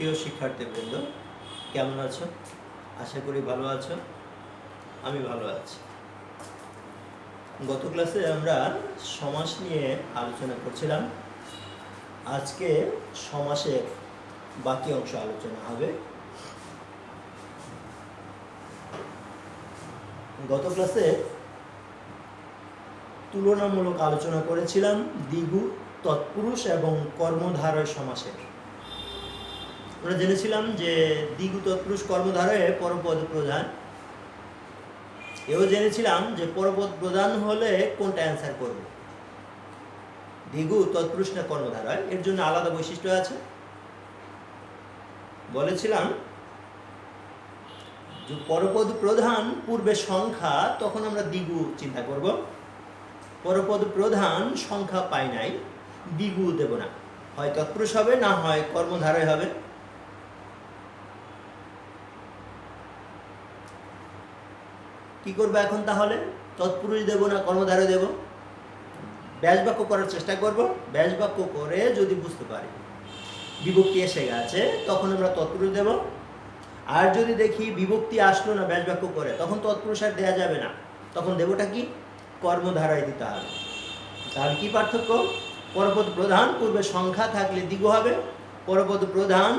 প্রিয় শিক্ষার্থীবৃন্দ, কেমন আছো? আশা করি ভালো আছো। আমি ভালো আছি। গত ক্লাসে আমরা সমাস নিয়ে আলোচনা করছিলাম। আজকে সমাসের বাকি অংশ আলোচনা হবে। গত ক্লাসে তুলনামূলক আলোচনা করেছিলাম দ্বিগু, তৎপুরুষ এবং কর্মধারয় সমাসের। আমরা জেনেছিলাম যে দ্বিগু, তৎপুরুষ, কর্মধারয়ে পরপদ প্রধান। এও জেনেছিলাম যে পরপদ প্রধান হলে কোনটা অ্যান্সার করবে, দ্বিগু, তৎপুরুষ না কর্মধারয়। এর জন্য আলাদা বৈশিষ্ট্য আছে। বলেছিলাম যে পরপদ প্রধান পূর্বে সংখ্যা, তখন আমরা দ্বিগু চিন্তা করব। পরপদ প্রধান সংখ্যা পাই নাই, দ্বিগু দেব না, হয় তৎপুরুষ হবে না হয় কর্মধারয় হবে। কি করবো এখন তাহলে? তৎপুরুষ দেব না কর্মধারয় দেব? ব্যাসবাক্য করার চেষ্টা করব। ব্যাসবাক্য করে যদি বুঝতে পারি বিভক্তি এসে গেছে, তখন আমরা তৎপুরুষ দেব। আর যদি দেখি বিভক্তি আসলো না ব্যাসবাক্য করে, তখন তৎপুরুষ আর দেওয়া যাবে না, তখন দেবটা কি? কর্মধারয় দিতে হবে। তাহলে কি পার্থক্য? পরপদ প্রধান পূর্বে সংখ্যা থাকলে দ্বিগু হবে, পরপদ প্রধান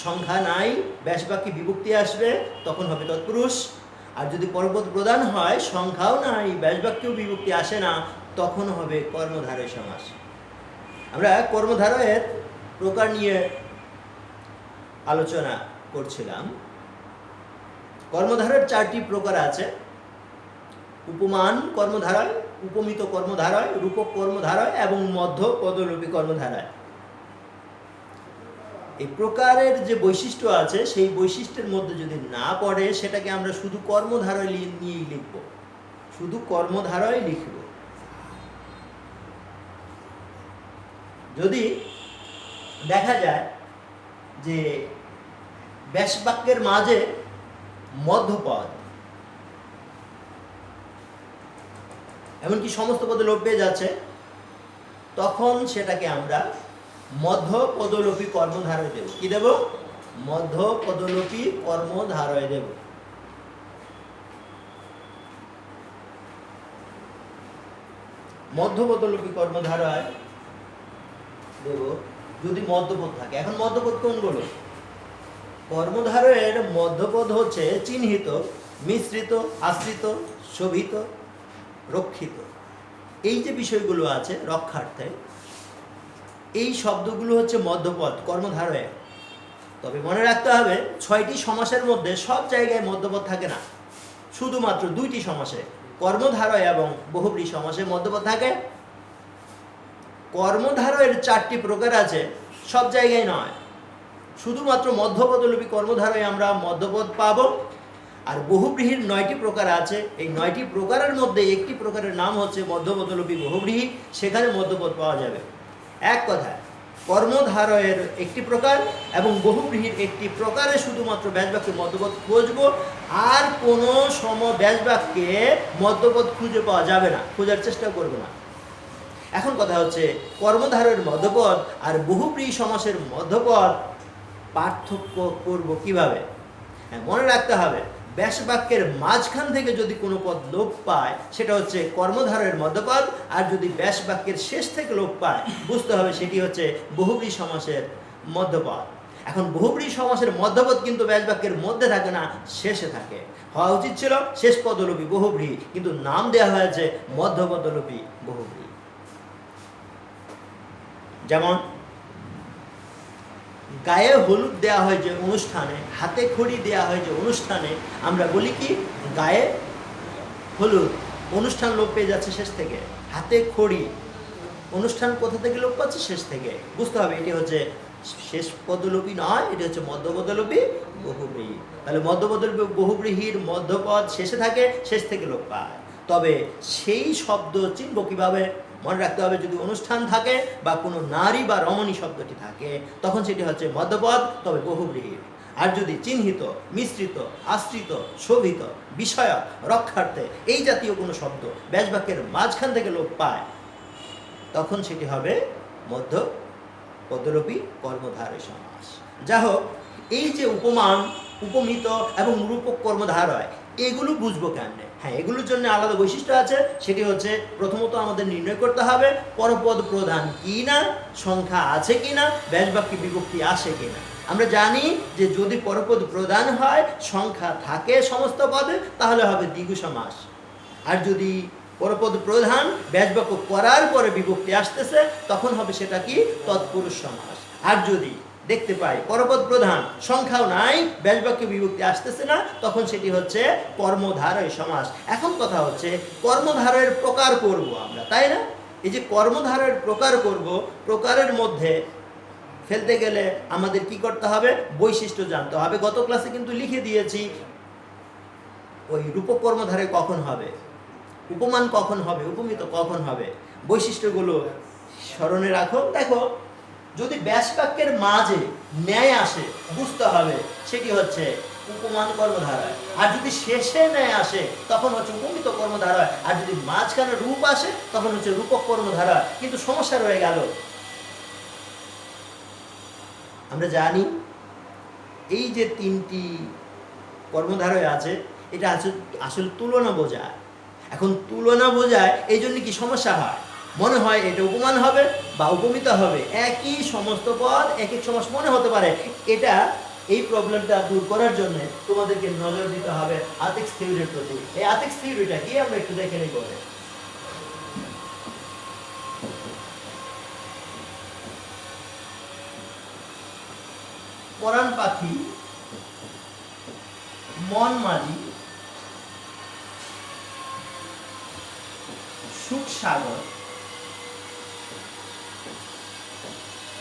সংখ্যা নাই, ব্যাসবাক্যে বিভক্তি আসবে, তখন হবে তৎপুরুষ। আর যদি পরপদ প্রধান হয়, সংখ্যাও নাই, ব্যাসবাক্যেও বিভক্তি আসে না, তখন হবে কর্মধারয় সমাস। আমরা কর্মধারয়ের প্রকার নিয়ে আলোচনা করছিলাম। কর্মধারয়ের 4টি প্রকার আছে: উপমান কর্মধারয়, উপমিত কর্মধারয়, রূপক কর্মধারয় এবং মধ্য পদলোপী কর্মধারয়। এই প্রকারের যে বৈশিষ্ট্য আছে, সেই বৈশিষ্ট্যের মধ্যে যদি না পড়ে, সেটাকে আমরা শুধু কর্মধারয় নিয়েই লিখব, শুধু কর্মধারয় লিখব। যদি দেখা যায় যে ব্যাসবাক্যের মাঝে মধ্যপদ, এমনকি সমস্ত পদে লোপ পেয়ে যাচ্ছে, তখন সেটাকে আমরা মধ্য পদলোপী কর্মধারয় দেব। কি দেব? মধ্য পদলোপী কর্মধারয় দেব। মধ্য পদলোপী কর্মধারয় দেব যদি মধ্যপদ থাকে। এখন মধ্যপদ কোনগুলো? কর্মধারয়ের মধ্যপদ হচ্ছে চিহ্নিত, মিশ্রিত, আশ্রিত, শোভিত, রক্ষিত। এই যে বিষয়গুলো আছে রক্ষার্থে, এই শব্দগুলো হচ্ছে মধ্যপদ কর্মধারয়ে। তবে মনে রাখতে হবে, 6টি সমাসের মধ্যে সব জায়গায় মধ্যপদ থাকে না, শুধুমাত্র 2টি সমাসে, কর্মধারয় এবং বহুব্রীহি সমাসে মধ্যপদ থাকে। কর্মধারয়ের 4টি প্রকার আছে, সব জায়গায় নয়, শুধুমাত্র মধ্যপদলোপী কর্মধারয়ে আমরা মধ্যপদ পাবো। আর বহুব্রীহির 9টি প্রকার আছে। এই 9টি প্রকারের মধ্যে একটি প্রকারের নাম হচ্ছে মধ্যপদলোপী বহুব্রীহি, সেখানে মধ্যপদ পাওয়া যাবে। এক কথায়, কর্মধারয়ের একটি প্রকার এবং বহুব্রীহির একটি প্রকারে শুধুমাত্র ব্যাসবাক্যে মধ্যপদ খুঁজবো, আর কোনো ব্যাসবাক্যে মধ্যপদ খুঁজে পাওয়া যাবে না, খোঁজার চেষ্টা করবো না। এখন কথা হচ্ছে, কর্মধারয়ের মধ্যপদ আর বহুব্রীহি সমাসের মধ্যপদ পার্থক্য করব কিভাবে? মনে রাখতে হবে, ব্যাসবাক্যের মাঝখান থেকে যদি কোনো পদ লোপ পায়, সেটা হচ্ছে কর্মধারয়ের মধ্যপদ। আর যদি ব্যাসবাক্যের শেষ থেকে লোপ পায়, বুঝতে হবে সেটি হচ্ছে বহুব্রীহি সমাসের মধ্যপদ। এখন বহুব্রীহি সমাসের মধ্যপদ কিন্তু ব্যাসবাক্যের মধ্যে থাকে না, শেষে থাকে। হওয়া উচিত ছিল শেষ পদলোপী বহুব্রীহি, কিন্তু নাম দেওয়া হয়েছে মধ্যপদলোপী বহুব্রীহি। যেমন গায়ে হলুদ দেওয়া হয় যে অনুষ্ঠানে, হাতে খড়ি দেওয়া হয় যে অনুষ্ঠানে, আমরা বলি কি? গায়ে হলুদ। অনুষ্ঠান লোপ পেয়ে যাচ্ছে শেষ থেকে। হাতে খড়ি, অনুষ্ঠান কোথা থেকে লোপ পাচ্ছে? শেষ থেকে। বুঝতে হবে এটি হচ্ছে শেষ পদলোপী নয়, এটি হচ্ছে মধ্যপদলোপী বহুব্রীহি। তাহলে মধ্যপদলোপী বহুব্রীহির মধ্যপদ শেষে থাকে, শেষ থেকে লোপ পায়। তবে সেই শব্দ চিনব কিভাবে? মনে রাখতে হবে, যদি অনুষ্ঠান থাকে বা কোনো নারী বা রমণী শব্দটি থাকে, তখন সেটি হচ্ছে মধ্যপদ, তবে বহুব্রীহির। আর যদি চিহ্নিত, মিশ্রিত, আশ্রিত, শোভিত, বিষয়ক, রক্ষার্থে এই জাতীয় কোনো শব্দ ব্যাসবাক্যের মাঝখান থেকে লোপ পায়, তখন সেটি হবে মধ্য পদলোপী কর্মধারয় সমাস। যা হোক, এই যে উপমান, উপমিত এবং রূপক কর্মধারয়, এগুলো বুঝবো কেমনে? হ্যাঁ, এগুলোর জন্য আলাদা বৈশিষ্ট্য আছে। সেটি হচ্ছে, প্রথমত আমাদের নির্ণয় করতে হবে পরপদ প্রধান কি না, সংখ্যা আছে কিনা, ব্যাসবাক্যে বিভক্তি আসে কিনা। আমরা জানি যে যদি পরপদ প্রধান হয়, সংখ্যা থাকে সমস্ত পদে, তাহলে হবে দ্বিগু সমাস। আর যদি পরপদ প্রধান, ব্যাসবাক্য করার পরে বিভক্তি আসতেছে, তখন হবে সেটা কি? তৎপুরুষ সমাস। আর যদি দেখতে পাই পরপদ প্রধান, সংখ্যাও নাই, ব্যাসবাক্যে বিভক্তি আসতেছে না, তখন সেটি হচ্ছে কর্মধারয় সমাস। এখন কথা হচ্ছে, কর্মধারয়ের প্রকার করব আমরা, তাই না? এই যে কর্মধারয়ের প্রকার করব, প্রকারের মধ্যে ফেলতে গেলে আমাদের কি করতে হবে? বৈশিষ্ট্য জানতে হবে। গত ক্লাসে কিন্তু লিখে দিয়েছি ওই রূপক কর্মধারয় কখন হবে, উপমান কখন হবে, উপমিত কখন হবে, বৈশিষ্ট্যগুলো স্মরণে রাখো। দেখো, যদি ব্যাসবাক্যের মাঝে ন্যায় আসে, বুঝতে হবে সেটি হচ্ছে উপমান কর্মধারয়। আর যদি শেষে ন্যায় আসে, তখন হচ্ছে উপমিত কর্মধারয়। আর যদি মাঝখানে রূপ আসে, তখন হচ্ছে রূপক কর্মধারয়। কিন্তু সমস্যা রয়ে গেল, আমরা জানি এই যে তিনটি কর্মধারয় আছে, এটা আসলে তুলনা বোঝায়। এখন তুলনা বোঝায়, এই জন্য কি সমস্যা হয়? মনে হয় এটা উপমান হবে বা উপমিত হবে, একই সমস্ত পদ এক এক সমাস মনে হতে পারে। এটা, এই প্রবলেমটা দূর করার জন্য তোমাদেরকে নজর দিতে হবে আথিক্স থিওরির প্রতি। এই আথিক্স থিওরিটা কি আমরা একটু দেখে নিই। করে পরাণ পাখি, মন মাঝি, সুখ সাগর,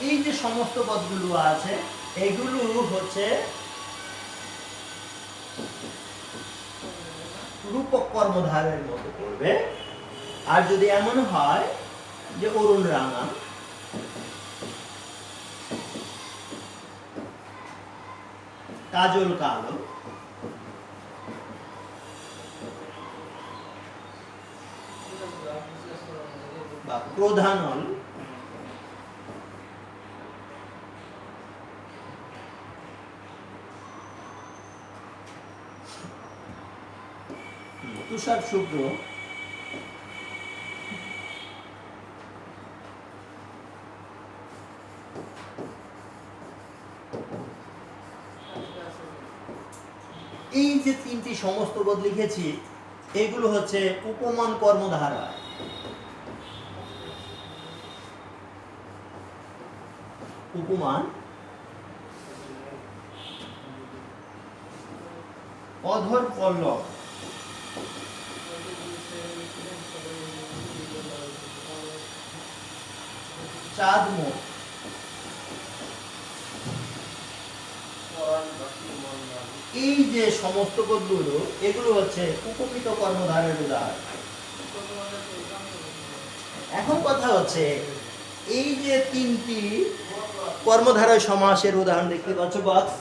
এই যে সমস্ত পদগুলো আছে, এগুলো হচ্ছে রূপক কর্মধারের মতো করবে। আর যদি এমন হয় যে অরুণ রাঙা, কাজল কালো, বা প্রধানল, তুষার শুভ্র, এই যে তিনটি সমস্ত পদ লিখেছি, এগুলো হচ্ছে উপমান কর্মধারা। উপমান, অধর পল্লব, চাঁদমুখ, এই যে সমস্ত পদগুলো, এগুলো হচ্ছে উপমিত কর্মধারের উদাহরণ। এখন কথা হচ্ছে, এই যে তিনটি কর্মধারয় সমাসের উদাহরণ দেখতে পাচ্ছ বক্স,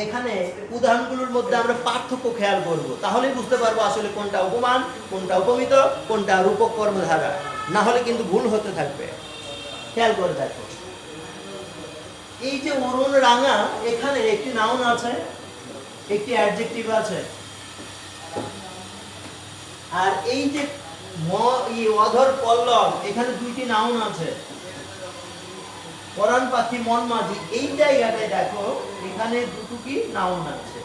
এখানে উদাহরণগুলোর মধ্যে আমরা পার্থক্য খেয়াল করব, তাহলে বুঝতে পারবো আসলে কোনটা উপমান, কোনটা উপমিত, কোনটা রূপক কর্মধারা। না হলে কিন্তু ভুল হতে থাকবে। খেয়াল করে দেখো, এই যে অরুণ রাঙা, এখানে একটি নাউন আছে, একটি অ্যাডজেক্টিভ আছে। আর এই যে অধর পল্লব, এখানে দুইটি নাউন আছে। পরাণ পাখি, মন মাঝি, এই জায়গাটায় দেখো এখানে দুটো কি নাউন আছে।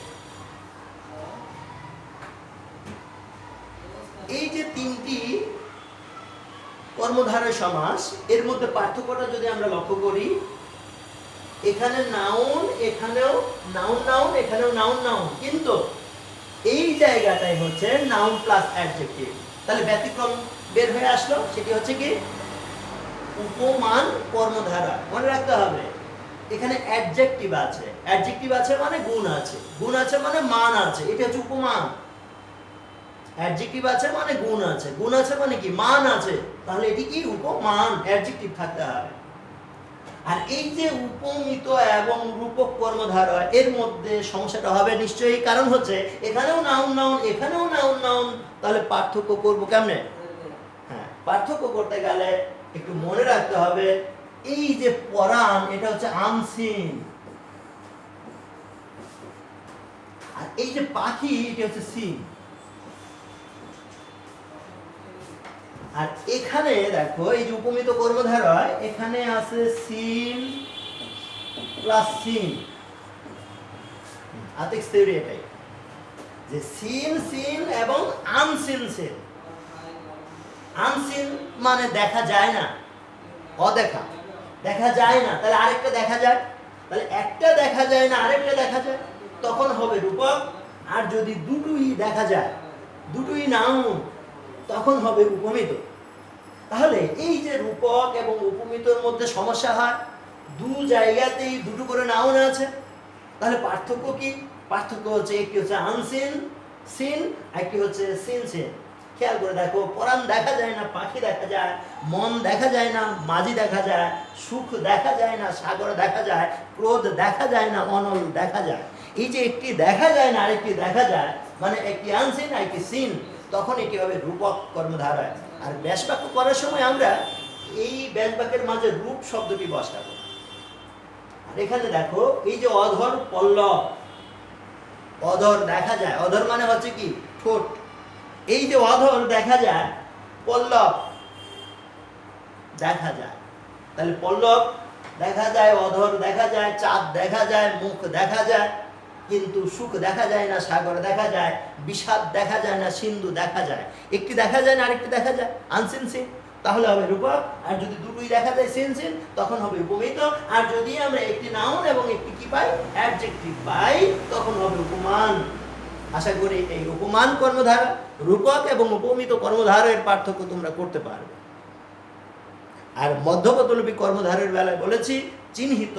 এই যে তিনটি কর্মধারয় সমাস, এর মধ্যে পার্থক্যটা যদি আমরা লক্ষ্য করি, এখানে নাউন, এখানেও নাউন নাউন, এখানেও নাউন নাউন, কিন্তু এই জায়গাটাই হচ্ছে নাউন প্লাস অ্যাডজেক্টিভ। তাহলে ব্যতিক্রম বের হয়ে আসলো, সেটি হচ্ছে কি উপমান কর্মধারা। মনে রাখতে হবে, এখানে অ্যাডজেক্টিভ আছে, অ্যাডজেক্টিভ আছে মানে গুণ আছে, গুণ আছে মানে মান আছে, এটা হচ্ছে উপমান। অ্যাডজেক্টিভ আছে মানে গুণ আছে, গুণ আছে মানে কি মান আছে, তাহলে এটি কি উপমান, অ্যাডজেক্টিভ থাকতে হবে। আর এই যে উপমিত এবং রূপক কর্মধারয়, এর মধ্যে সমস্যাটা হবে নিশ্চয়ই, কারণ হচ্ছে এখানেও নাউন নাউন, এখানেও নাউন নাউন, তাহলে পার্থক্য করব কেমনে? হ্যাঁ, পার্থক্য করতে গেলে একটু মনে রাখতে হবে এই যে পরাণ এটা হচ্ছে আনসিন, আর এই যে পাখি এটা হচ্ছে সিন। আর এখানে দেখো এই যে উপমিত কর্মধারয় এখানে আছে সিন প্লাস সিন, আতিক থিওরি এটাই যে সিন সিন এবং আনসিন সিন। আনসিন মানে দেখা যায় না, অদেখা, দেখা যায় না, তাহলে আরেকটা দেখা যায়, তাহলে একটা দেখা যায় না আরেকটা দেখা যায়, তখন হবে রূপক। আর যদি দুটোই দেখা যায়, দুটোই নাউন, তখন হবে উপমিত। তাহলে এই যে রূপক এবং উপমিতর মধ্যে সমস্যা হয়, দু জায়গাতেই দুটো করে নাউন আছে, তাহলে পার্থক্য কি? পার্থক্য হচ্ছে একটি হচ্ছে আনসিন সিন, একটি হচ্ছে সিন সিন। খেয়াল করে দেখো, পরাণ দেখা যায় না, পাখি দেখা যায়, মন দেখা যায় না, মাঝি দেখা যায়, সুখ দেখা যায় না, সাগর দেখা যায়, ক্রোধ দেখা যায় না, অনল দেখা যায়। এই যে একটি দেখা যায় না আরেকটি দেখা যায়, মানে একটি আনসিন আর একটি সিন, তখন এটি হবে রূপক কর্মধারয়। আর ব্যাস বাক্য করার সময় আমরা এই ব্যাস বাক্যের মাঝে রূপ শব্দটি বসাবো। আর এখানে দেখো এই যে অধর পল্লব, অধর দেখা যায়, অধর মানে হচ্ছে কি ঠোঁট, এই যে অধর দেখা যায়, পল্লব দেখা যায়, তাহলে পল্লব দেখা যায়, অধর দেখা যায়, চাঁদ দেখা যায়, মুখ দেখা যায়, কিন্তু সুখ দেখা যায় না, সাগর দেখা যায়, বিষাদ দেখা যায় না, সিন্ধু দেখা যায়। একটি দেখা যায় না আরেকটি দেখা যায়, আনসিন সিন, তাহলে হবে রূপক। আর যদি দুটোই দেখা যায় সিন সিন, তখন হবে উপমিত। আর যদি আমরা একটি নাউন এবং একটি কি পাই, অ্যাডজেক্টিভ পাই, তখন হবে উপমান। আশা করি এই উপমান কর্মধারা, রূপক এবং উপমিত কর্মধারের পার্থক্য তোমরা করতে পারবে। আর মধ্যপদলোপী কর্মধারের বেলায় বলেছি চিহ্নিত,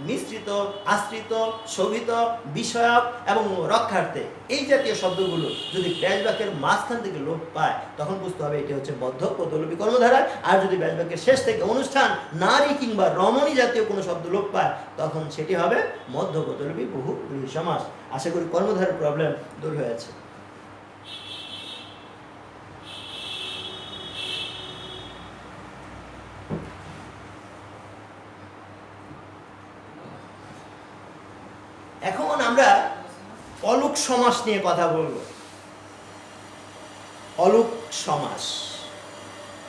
মিশ্রিত, আশ্রিত, শোভিত, বিষয়ক এবং রক্ষার্থে, এই জাতীয় শব্দগুলো যদি ব্যাস বাক্যের মাঝখান থেকে লোপ পায়, তখন বুঝতে হবে এটি হচ্ছে মধ্যপদলোপী কর্মধারা। আর যদি ব্যাস বাক্যের শেষ থেকে অনুষ্ঠান, নারী কিংবা রমণী জাতীয় কোনো শব্দ লোপ পায়, তখন সেটি হবে মধ্যপদলোপী বহুব্রীহি সমাস। আশা করি কর্মধারের প্রবলেম দূর হয়েছে। এখন আমরা অলুক সমাস নিয়ে কথা বলব। অলুক সমাস,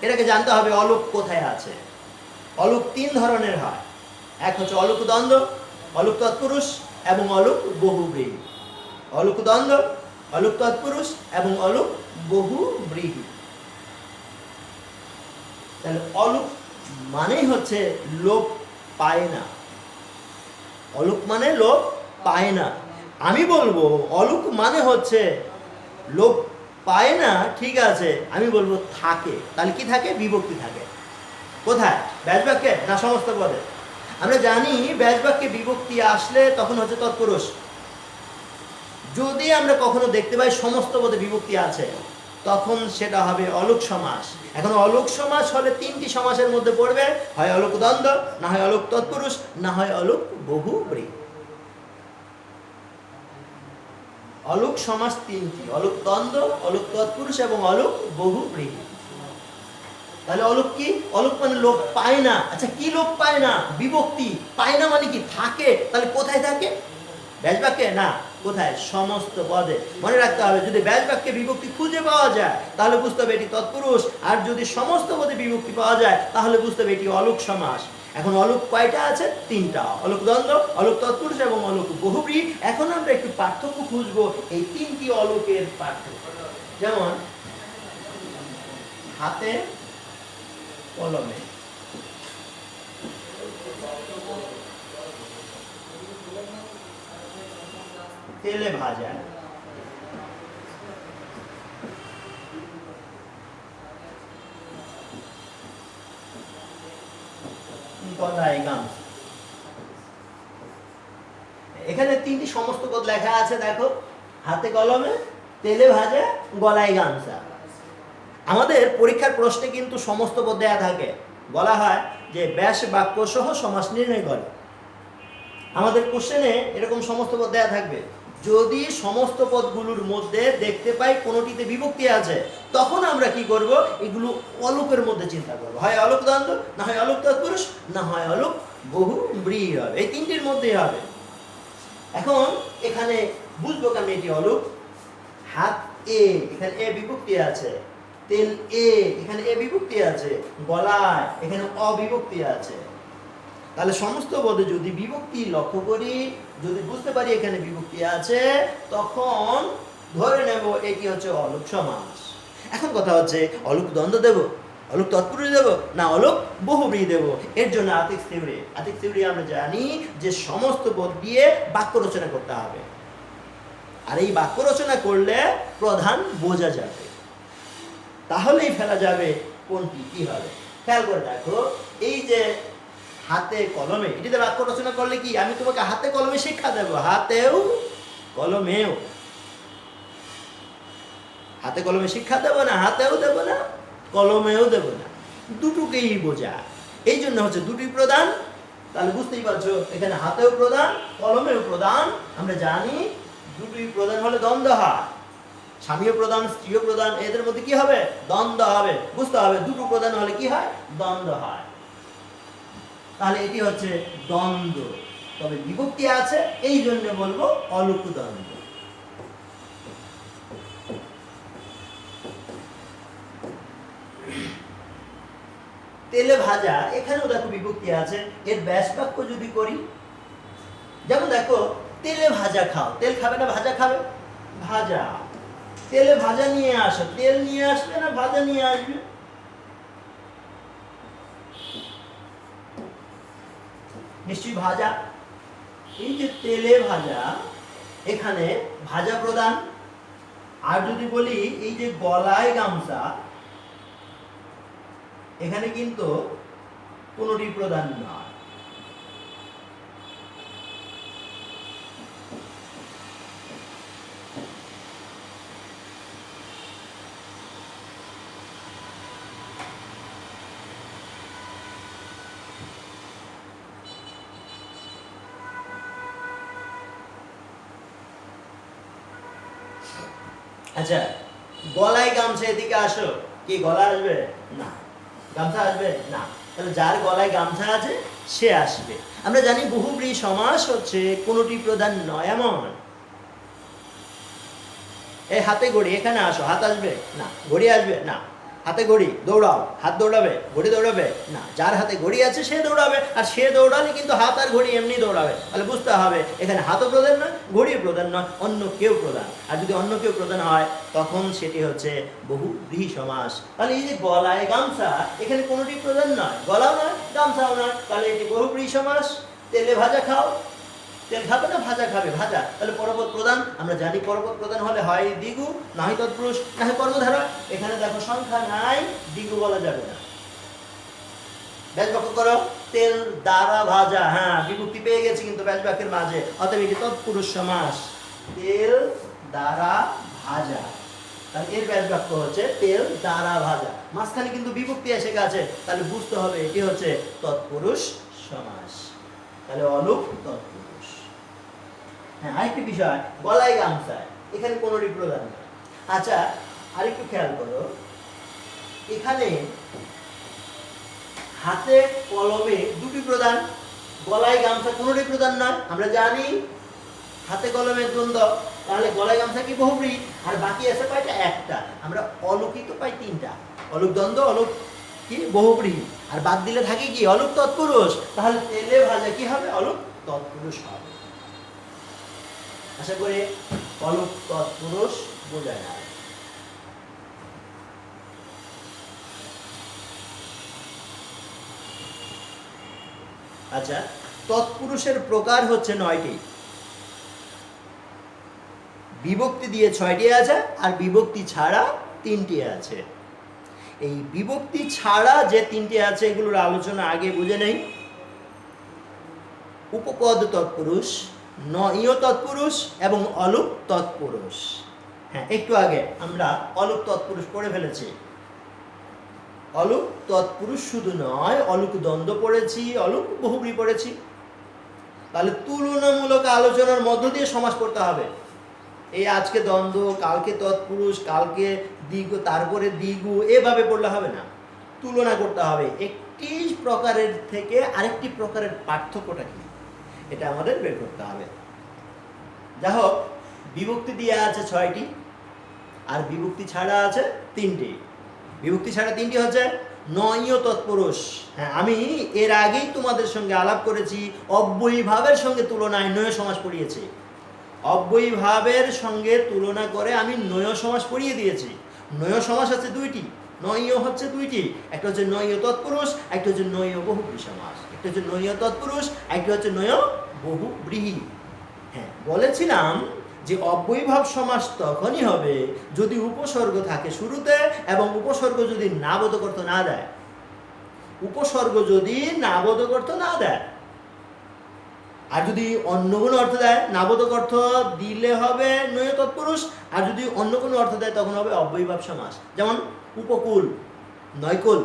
এটাকে জানতে হবে অলুক কোথায় আছে। অলুক তিন ধরনের হয়, এক হচ্ছে অলুক দ্বন্দ্ব, অলুক তৎপুরুষ এবং অলুক বহুব্রীহি। অলুক দ্বন্দ্ব, অলুক তৎপুরুষ এবং অলুক বহুব্রীহি। তাহলে অলুক মানেই হচ্ছে লোপ পায় না, অলুক মানে লোপ পায় না। আমি বলবো অলুক মানে হচ্ছে লোপ পায় না, ঠিক আছে, আমি বলবো থাকে। তাহলে কি থাকে? বিভক্তি থাকে। কোথায়? ব্যাস বাক্যে না সমস্ত পদে? আমরা জানি ব্যাস বাক্যে বিভক্তি আসলে তখন হচ্ছে তৎপুরুষ। যদি আমরা কখনো দেখতে পাই সমস্ত পদে বিভক্তি আছে, তখন সেটা হবে অলুক সমাস। এখন অলুক সমাস হলে তিনটি সমাসের মধ্যে পড়বে, হয় অলুক দ্বন্দ্ব, না হয় অলুক তৎপুরুষ, না হয় অলুক বহুব্রীহি। অলুক সমাস তিনটি, অলুক দ্বন্দ্ব, অলুক তৎপুরুষ এবং অলুক বহুব্রীহি। তাহলে অলুক কি? অলুক মানে লোপ পায় না। আচ্ছা, কি লোপ পায় না? বিভক্তি। পায় না মানে কি? থাকে। তাহলে কোথায় থাকে? ব্যাস বাক্যে না, কোথায়? সমস্ত পদে। মনে রাখতে হবে, যদি ব্যাস বাক্যে বিভক্তি খুঁজে পাওয়া যায় তাহলে বুঝতে হবে এটি তৎপুরুষ, আর যদি সমস্ত পদে বিভক্তি পাওয়া যায় তাহলে বুঝতে হবে এটি অলুক সমাস। এখন অলুক কয়টা আছে? তিনটা, অলুক দ্বন্দ্ব, অলুক তৎপুরুষ এবং অলুক বহুব্রীহি। এখন আমরা একটু পার্থক্য খুঁজবো এই তিনটি অলুকের পার্থক্য। যেমন হাতে কলমে, তেলে ভাজা, গলায় গামছা। এখানে তিনটি সমস্ত পদ লেখা আছে, দেখো, হাতে কলমে, তেলে ভাজা, গলায় গামছা। আমাদের পরীক্ষার প্রশ্নে কিন্তু সমস্ত পদ দেয়া থাকে, বলা হয় যে ব্যাস বাক্য সহ সমাস নির্ণয় করে। আমাদের কোশ্চেনে এরকম সমস্ত পদ দেয়া থাকবে। যদি সমস্ত পদগুলোর মধ্যে দেখতে পাই কোনোটিতে বিভক্তি আছে, তখন আমরা কি করব, এগুলো অলুকের মধ্যে চিন্তা করব। হয় অলুক দ্বন্দ্ব, না হয় অলুক তৎপুরুষ, না হয় অলুক বহুব্রীহি হবে, এই তিনটির মধ্যেই হবে। এখন এখানে বুঝবো কেন এটি অলুক। হাত এ, এখানে এ বিভক্তি আছে। তেল এ, এখানে এ বিভক্তি আছে। গলায়, এখানে অবিভক্তি আছে। তাহলে সমস্ত পদে যদি বিভক্তি লক্ষ্য করি, যদি বুঝতে পারি এখানে বিভক্তি আছে, তখন ধরে নেব এটি হচ্ছে অলুক সমাস। এখন কথা হচ্ছে অলুক দ্বন্দ্ব দেব, অলুক তৎপুরুষ দেব, না অলুক বহুব্রীহি দেব। এর জন্য আতিক থিওরি, আতিক থিওরি আমরা জানি যে সমস্ত পদ দিয়ে বাক্য রচনা করতে হবে, আর এই বাক্য রচনা করলে প্রধান বোঝা যাবে, তাহলেই ফেলা যাবে কোনটি কি হবে। খেয়াল করে দেখো, এই যে হাতে কলমে, এটিতে বাক্য রচনা করলে কি, আমি তোমাকে হাতে কলমে শিক্ষা দেব, হাতেও কলমেও। হাতে কলমে শিক্ষা দেব না, হাতেও দেব না, কলমেও দেব না, দুটোকেই বোঝা। এই জন্য হচ্ছে দুটি প্রধান। তাহলে বুঝতেই পারছো এখানে হাতেও প্রধান, কলমেও প্রধান। আমরা জানি দুটি প্রধান হলে দ্বন্দ্ব হয়, স্বামীও প্রধান, স্ত্রীও প্রধান, এদের মধ্যে কি হবে, দ্বন্দ্ব হবে। বুঝতে হবে দুটো প্রধান হলে কি হয়, দ্বন্দ্ব হয়। তাহলে এটি হচ্ছে দ্বন্দ্ব, তবে বিভক্তি আছে, এই জন্য বলবো অলুক দ্বন্দ্ব। তেলে ভাজা, এখানেও দেখো বিভক্তি আছে। এর ব্যাস বাক্য যদি করি, যেমন দেখো তেলে ভাজা খাও, তেল খাবে না ভাজা খাবে, ভাজা। তেলে ভাজা নিয়ে আসো, তেল নিয়ে আসবে না ভাজা নিয়ে আসবে, নিশ্চয়ই ভাজা। এই যে তেলে ভাজা, এখানে ভাজা প্রধান। আর যদি বলি এই যে গলায় গামছা, এখানে কিন্তু কোনটি প্রধান নয়। আচ্ছা, গলায় গামছা, এদিকে আসো, কি গলা আসবে না, গামছা আসবে না, তাহলে যার গলায় গামছা আছে সে আসবে। আমরা জানি বহুব্রীহি সমাস হচ্ছে কোনটি প্রধান নয় এমন। এই হাতে ঘড়ি, এখানে আসো, হাত আসবে না, ঘড়ি আসবে না, হাতে ঘড়ি, দৌড়াও, হাত দৌড়াবে, ঘড়ি দৌড়াবে না। যার হাতে ঘড়ি আছে সে দৌড়াবে, আর সে দৌড়ালে কিন্তু হাত আর ঘড়ি এমনি দৌড়াবে। তাহলে বুঝতে হবে এখানে হাতও প্রধান নয়, ঘড়িও প্রধান নয়, অন্য কেউ প্রধান। আর যদি অন্য কেউ প্রধান হয় তখন সেটি হচ্ছে বহুব্রীহি সমাস। তাহলে এই যে গলায় গামছা, এখানে কোনোটি প্রধান নয়, গলাও নয়, গামছাও নয়, তাহলে এটি বহুব্রীহি সমাস। তেলে ভাজা খাও, তেল খাবে না ভাজা খাবে, ভাজা। তাহলে পরপদ প্রধান, আমরা জানি পরপদ প্রধান হলে হয় দ্বিগু, না হয় তৎপুরুষ, না হয় কর্মধারয়। এখানে দেখো সংখ্যা নাই, দ্বিগু বলা যাবে না। ব্যাস বাক্য করো, তেল দ্বারা ভাজা, হ্যাঁ বিভক্তি পেয়ে গেছে কিন্তু ব্যাস বাক্যের মাঝে, অতএব এটি তৎপুরুষ সমাস। তেল দ্বারা ভাজা, তাহলে এর ব্যাস বাক্য হচ্ছে তেল দ্বারা ভাজা। মাঝখানে কিন্তু বিভক্তি এসে গেছে, তাহলে বুঝতে হবে এটি হচ্ছে তৎপুরুষ সমাস। তাহলে অলুক তৎপুরুষ। হ্যাঁ, আরেকটি বিষয়, গলায় গামছা, এখানে কোনোটি প্রধান নয়। আচ্ছা, আরেকটু খেয়াল করো, এখানে হাতে কলমে দুটি প্রধান, গলায় গামছা কোনোটি প্রধান নয়। আমরা জানি হাতে কলমের দ্বন্দ্ব, তাহলে গলায় গামছা কি বহুব্রীহি, আর বাকি আছে কয়টা, একটা। আমরা অলুকই তো পাই তিনটা, অলুক দ্বন্দ্ব, অলুক কি বহুব্রীহি, আর বাদ দিলে থাকে কি অলুক তৎপুরুষ। তাহলে তেলে ভাজা কি হবে, অলুক তৎপুরুষ হবে। আশা করি অলুক তৎপুরুষ বোঝা যায়। আচ্ছা, তৎপুরুষের প্রকার হচ্ছে 9টি, বিভক্তি দিয়ে 6টি আছে, আর বিভক্তি ছাড়া 3টি আছে। এই বিভক্তি ছাড়া যে 3টি আছে এগুলোর আলোচনা আগে বুঝে নেই। উপপদ তৎপুরুষ, নয় তৎপুরুষ এবং অলুক তৎপুরুষ। হ্যাঁ, একটু আগে আমরা অলুক তৎপুরুষ পড়ে ফেলেছি। অলুক তৎপুরুষ শুধু নয়, অলুক দ্বন্দ্ব পড়েছি, অলুক বহুব্রীহি পড়েছি। তাহলে তুলনামূলক আলোচনার মধ্য দিয়ে সমাস পড়তে হবে। এই আজকে দ্বন্দ্ব, কালকে তৎপুরুষ, কালকে দ্বিগু, তারপরে দ্বিগু, এভাবে পড়লে হবে না। তুলনা করতে হবে একটি প্রকারের থেকে আরেকটি প্রকারের পার্থক্যটা কি, এটা আমাদের বের করতে হবে। যাই হোক, বিভক্তি দিয়ে আছে 6টি, আর বিভক্তি ছাড়া আছে 3টি। বিভক্তি ছাড়া 3টি হচ্ছে নয় তৎপুরুষ। হ্যাঁ, আমি এর আগেই তোমাদের সঙ্গে আলাপ করেছি, অব্যয়ী ভাবের সঙ্গে তুলনায় নয় সমাস পড়িয়েছি। অব্যয়ী ভাবের সঙ্গে তুলনা করে আমি নয় সমাস পড়িয়ে দিয়েছি। নয় সমাস আছে 2টি, নয় হচ্ছে 2টি, একটা হচ্ছে নয় তৎপুরুষ, একটা হচ্ছে নয় বহুব্রীহি সমাস। একটা হচ্ছে নয় তৎপুরুষ, একটা হচ্ছে নয় বহুব্রীহি। হ্যাঁ, বলেছিলাম যে অব্যয়ীভাব সমাস তখনই হবে যদি উপসর্গ থাকে শুরুতে এবং উপসর্গ যদি নাবোধক অর্থ না দেয়। উপসর্গ যদি নাবোধক অর্থ না দেয়, আর যদি অন্য কোনো অর্থ দেয়, নাবোধক অর্থ দিলে হবে নয় তৎপুরুষ, আর যদি অন্য কোনো অর্থ দেয় তখন হবে অব্যয়ীভাব সমাস। যেমন উপকূল, নয়কুল,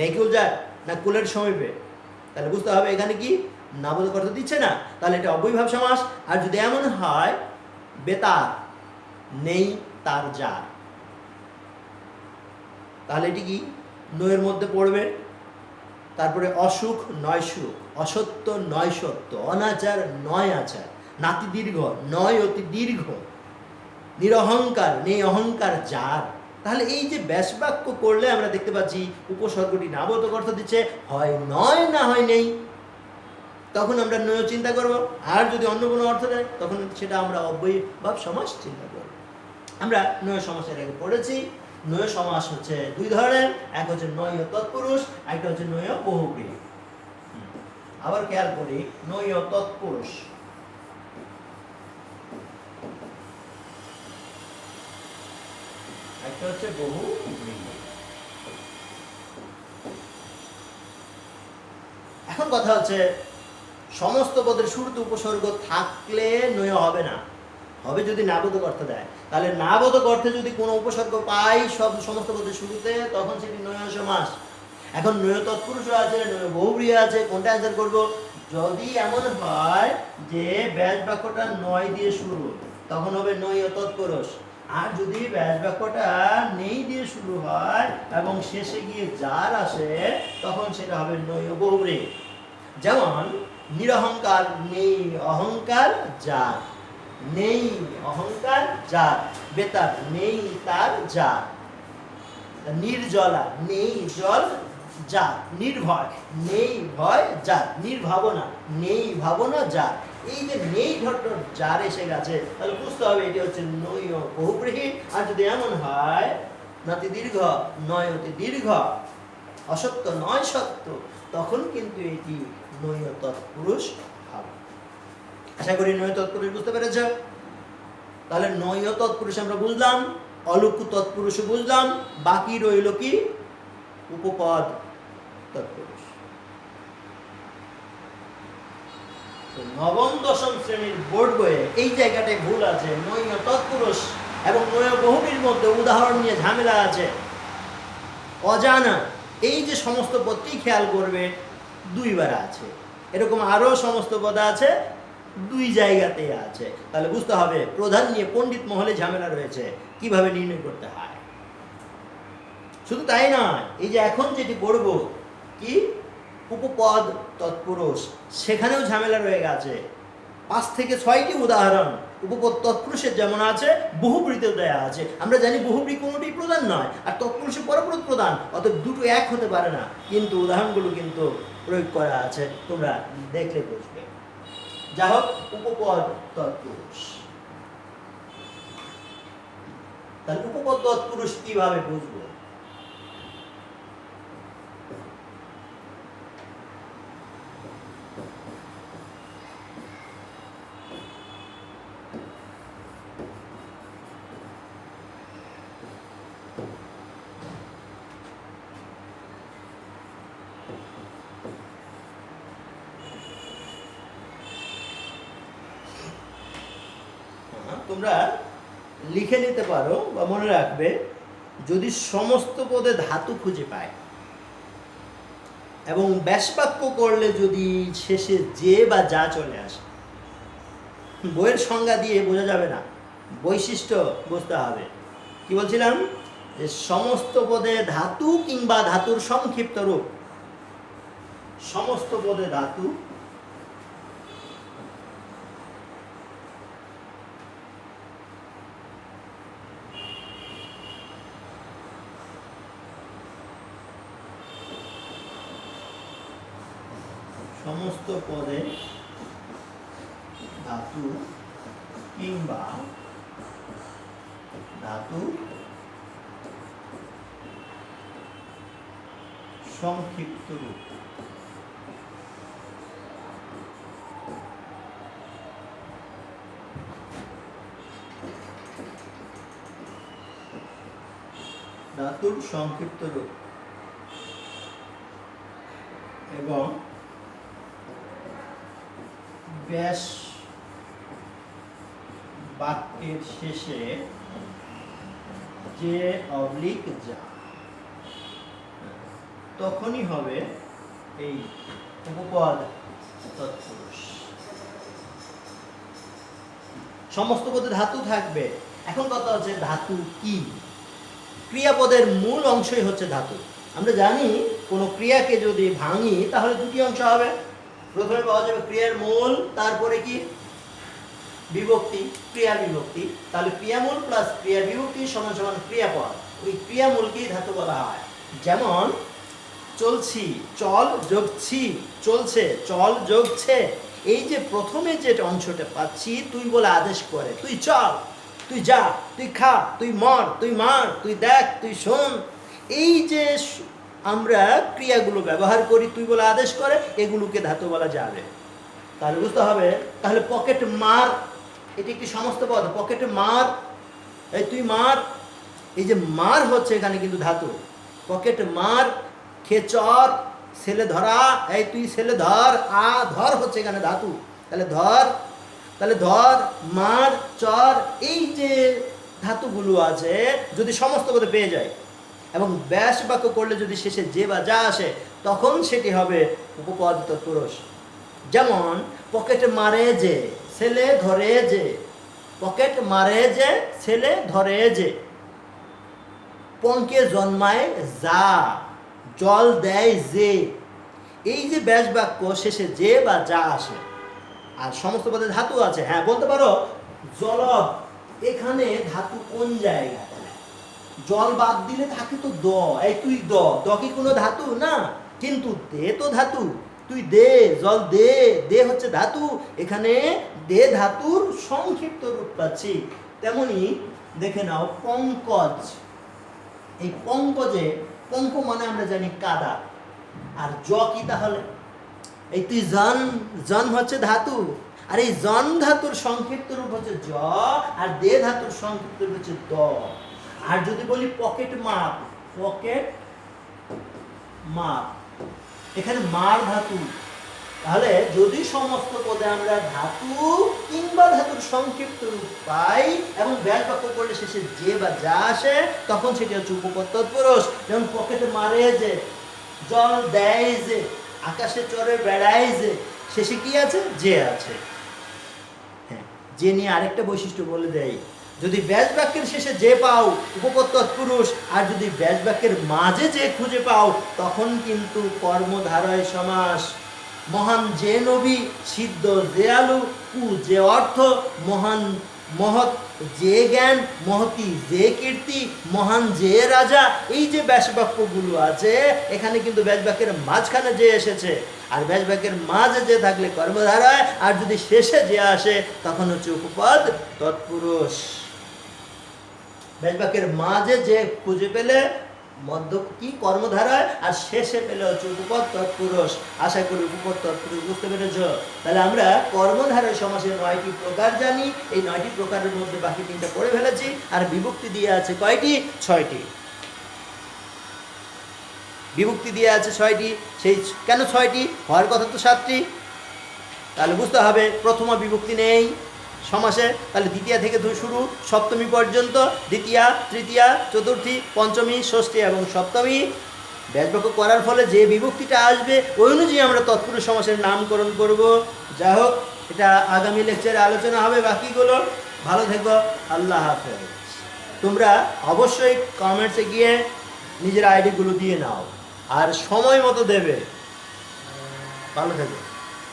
নেকুল যায় না কুলের সমীপে, তাহলে বুঝতে হবে এখানে কি নাবোধক অর্থ দিচ্ছে না, তাহলে এটা অব্যয়ীভাব সমাস। আর যদি এমন হয় বেতার, নেই তার যার, তাহলে এটি কি নয়ের মধ্যে পড়বে। তারপরে অসুখ নয় সুখ, অসত্য নয় সত্য, অনাচার নয় আচার, নাতি দীর্ঘ নয় অতি দীর্ঘ, নিরহংকার নেই অহংকার যার। তাহলে এই যে ব্যাসবাক্য করলে আমরা দেখতে পাচ্ছি উপসর্গটি নাবোধক অর্থ দিচ্ছে, হয় নয় না হয় নেই, তখন আমরা নয় চিন্তা করব। আর যদি অন্য কোনো অর্থ দেয় তখন সেটা আমরা অব্যয়ীভাব সমাস চিন্তা করব। আমরা নয় সমাসের আগে পড়েছি, নয় সমাস হচ্ছে 2 ধরনের, এক হচ্ছে নয় তৎপুরুষ, একটা হচ্ছে নয় বহুব্রীহি। আবার খেয়াল করি, নয় তৎপুরুষ, একটা হচ্ছে বহুব্রীহি। এখন কথা হচ্ছে সমস্ত পদের শুরুতে উপসর্গ থাকলে নয় হবে না, হবে যদি নাবোধক অর্থ দেয়। তাহলে নাবোধক অর্থে যদি কোনো উপসর্গ পাই সমস্ত পদের শুরুতে, তখন সেটি নয় সমাস। এখন নয় তৎপুরুষও আছে, নয় বহুব্রীহি আছে, কোনটা অ্যান্সার করব? যদি এমন হয় যে ব্যাস বাক্যটা নয় দিয়ে শুরু, তখন হবে নয় তৎপুরুষ। আর যদি ব্যাস বাক্যটা নেই দিয়ে শুরু হয় এবং শেষে গিয়ে যার আসে, তখন সেটা হবে নয় বহুব্রীহি। যেমন নিরহংকার নেই অহংকার যার, নেই অহংকার যার, বেতার নেই তার যার, নির্জলা নেই জল যার, নির্ভয় নেই ভয় যার, নির্ভাবনা নেই ভাবনা যার। এই যে নেই ঘটনা যার এসে গেছে, তাহলে বুঝতে হবে এটি হচ্ছে নয় বহুব্রীহি। আর যদি এমন হয় নাতি দীর্ঘ নয় অতি দীর্ঘ, অসত্য নয় সত্য, তখন কিন্তু এটি নয় তৎপুরুষ হবে। আশা করি নয় তৎপুরুষ বুঝতে পেরেছ। তাহলে নয় তৎপুরুষ আমরা বুঝলাম, অলুক তৎপুরুষ বুঝলাম, বাকি রইল কি উপপদ তৎপুরুষ। নবম দশম শ্রেণীর বোর্ড বইয়ে এই জায়গাটায় ভুল আছে, নয় তৎপুরুষ এবং নয় বহুব্রীহির মধ্যে উদাহরণ নিয়ে ঝামেলা আছে, অজানা। এই যে সমস্ত পদটি খেয়াল করবে 2 বার আছে, এরকম আরো সমস্ত পদ আছে 2 জায়গাতে আছে। তাহলে বুঝতে হবে প্রধান নিয়ে পণ্ডিত মহলে ঝামেলা রয়েছে, কিভাবে নির্ণয় করতে হয়। শুধু তাই নয়, এই যে এখন যেটি পড়ব কি উপপদ তৎপুরুষ, সেখানেও ঝামেলা রয়ে গেছে। 5 থেকে 6টি উদাহরণ উপপদ তৎপুরুষের যেমন আছে, বহুব্রীহিতেও দেয়া আছে। আমরা জানি বহুব্রীহি কোনোটি প্রধান নয়, আর তৎপুরুষের পরপর প্রধান, অতএব দুটো এক হতে পারে না, কিন্তু উদাহরণগুলো কিন্তু প্রয়োগ করা আছে, তোমরা দেখলে বুঝবে। যা হোক, উপপদ তৎপুরুষ। তাহলে উপপদ তৎপুরুষ কিভাবে বুঝবো? তোমরা লিখে নিতে পারো বা মনে রাখবে, যদি সমস্ত পদে ধাতু খুঁজে পায় এবং ব্যাসবাক্য করলে যদি শেষে যে বা যা চলে আসে, বইয়ের সংজ্ঞা দিয়ে বোঝা যাবে না বৈশিষ্ট্য বুঝতে হবে। কি বলছিলাম, যে সমস্ত পদে ধাতু কিংবা ধাতুর সংক্ষিপ্ত রূপ, সমস্ত পদে ধাতু সমস্ত পদে ধাতু কিংবা ধাতু সংক্ষিপ্ত রূপ। ধাতুর সংক্ষিপ্ত রূপ এবং ব্যাস বাক্যের শেষে যে অবলিক যা, তখনই হবে এই উপপদ তৎপুরুষ। সমস্ত পদে ধাতু থাকবে। এখন কথা হচ্ছে ধাতু কি? ক্রিয়াপদের মূল অংশই হচ্ছে ধাতু। আমরা জানি কোনো ক্রিয়াকে যদি ভাঙি তাহলে দুটি অংশ হবে। প্রথমে পাওয়া যাবে ক্রিয়ার মূল, তারপরে কি বিভক্তি, ক্রিয়ার বিভক্তি। তাহলে ক্রিয়ামূল প্লাস ক্রিয়ার বিভক্তি সমান সমান ক্রিয়াপদ। ওই ক্রিয়ামূলকেই ধাতু বলা হয়। যেমন চলছি, চল যোগছি, চলছে, চল যোগছে। এই যে প্রথমে যে অংশটা পাচ্ছি, তুই বলে আদেশ করে, তুই চল, তুই যা, তুই খা, তুই মর, তুই মার, তুই দেখ, তুই শোন। এই যে আমরা ক্রিয়াগুলো ব্যবহার করি তুই বলে আদেশ করে, এগুলোকে ধাতু বলা যাবে। তাহলে বুঝতে হবে, তাহলে পকেট মার, এটি একটি সমস্ত পদ। পকেটে মার, এই তুই মার, এই যে মার হচ্ছে এখানে কিন্তু ধাতু। পকেট মার, খেচর, ছেলে ধরা, এই তুই ছেলে ধর, আ ধর হচ্ছে এখানে ধাতু। তাহলে ধর, তাহলে ধর, মার, চর, এই যে ধাতুগুলো আছে যদি সমস্ত পদে পেয়ে যায় এবং ব্যাস বাক্য করলে যদি শেষে যে বা যা আসে, তখন সেটি হবে উপপদ তৎপুরুষ। যেমন পকেট মারে যে, ছেলে ধরে যে, পকেট মারে যে, ছেলে ধরে যে। পঙ্কে জন্মায় যা, জল দেয় যে। এই যে ব্যাস বাক্য শেষে যে বা যা আসে আর সমস্ত পদে ধাতু আছে। হ্যাঁ বলতে পারো জলদ, এখানে ধাতু কোন জায়গায়? জল বাদ দিলে থাকে তো দ, এই তুই দ, দ কি কোনো ধাতু না? কিন্তু দে তো ধাতু, তুই দে, জল দে, দে হচ্ছে ধাতু। এখানে দে ধাতুর সংক্ষিপ্ত রূপ পাচ্ছি। তেমনি দেখে নাও পঙ্কজ, এই পঙ্কজে, পঙ্ক মানে আমরা জানি কাদা, আর জ কি তাহলে? এই তুই জন, জন হচ্ছে ধাতু, আর এই জন ধাতুর সংক্ষিপ্ত রূপ হচ্ছে জ, আর দে ধাতুর সংক্ষিপ্ত রূপ হচ্ছে দ। আর যদি বলি পকেট মাপ, পকেট মাপ, এখানে মার ধাতু। তাহলে যদি সমস্ত পদে আমরা ধাতু কিংবা ধাতুর সংক্ষিপ্ত রূপ পাই এবং ব্যাস বাক্য করলে শেষে যে বা যা আসে, তখন সেটি হচ্ছে উপপদ তৎপুরুষ। যেমন পকেটে মারে যে, জল দেয় যে, আকাশে চড়ে বেড়ায় যে, শেষে কি আছে? যে আছে। হ্যাঁ, যে নিয়ে আরেকটা বৈশিষ্ট্য বলে দেয়, যদি ব্যাস বাক্যের শেষে যে পাও উপপদ তৎপুরুষ, আর যদি ব্যাস বাক্যের মাঝে যে খুঁজে পাও তখন কিন্তু কর্মধারয় সমাস। মহান যে নবী, সিদ্ধ যে আলু, কু যে অর্থ, মহান মহৎ যে জ্ঞান, মহতি যে কীর্তি, মহান যে রাজা। এই যে ব্যাস বাক্যগুলো আছে এখানে কিন্তু ব্যাস বাক্যের মাঝখানে যে এসেছে, আর ব্যাস বাক্যের মাঝে যে থাকলে কর্মধারায়, আর যদি শেষে যে আসে তখন হচ্ছে উপপদ তৎপুরুষ। ব্যাস বাক্যের মাঝে যে খুঁজে পেলে মধ্য কি কর্মধারায়, আর শেষে পেলে হচ্ছে উপপদ তৎপুরুষ। আশা করি উপপদ তৎপুরুষ বুঝতে পেরেছ। তাহলে আমরা কর্মধারয় সমাসের 9টি প্রকার জানি। এই 9টি প্রকারের মধ্যে বাকি 3টা পড়ে ফেলেছি। আর বিভক্তি দিয়ে আছে কয়টি? 6টি। বিভক্তি দিয়ে আছে 6টি। সেই কেন 6টি? হওয়ার কথা তো 7টি। তাহলে বুঝতে হবে প্রথমা বিভক্তি নেই সমাসে। তাহলে দ্বিতীয়া থেকে শুরু সপ্তমী পর্যন্ত, দ্বিতীয়া, তৃতীয়া, চতুর্থী, পঞ্চমী, ষষ্ঠী এবং সপ্তমী। ব্যাসবাক্য করার ফলে যে বিভক্তিটা আসবে ওই অনুযায়ী আমরা তৎপুরুষ সমাসের নামকরণ করব। যাই হোক, এটা আগামী লেকচারে আলোচনা হবে বাকিগুলো। ভালো থেকো, আল্লাহ হাফেজ। তোমরা অবশ্যই কমেন্টসে গিয়ে নিজের আইডিগুলো দিয়ে নাও, আর সময় মতো দেবে। ভালো থেকো।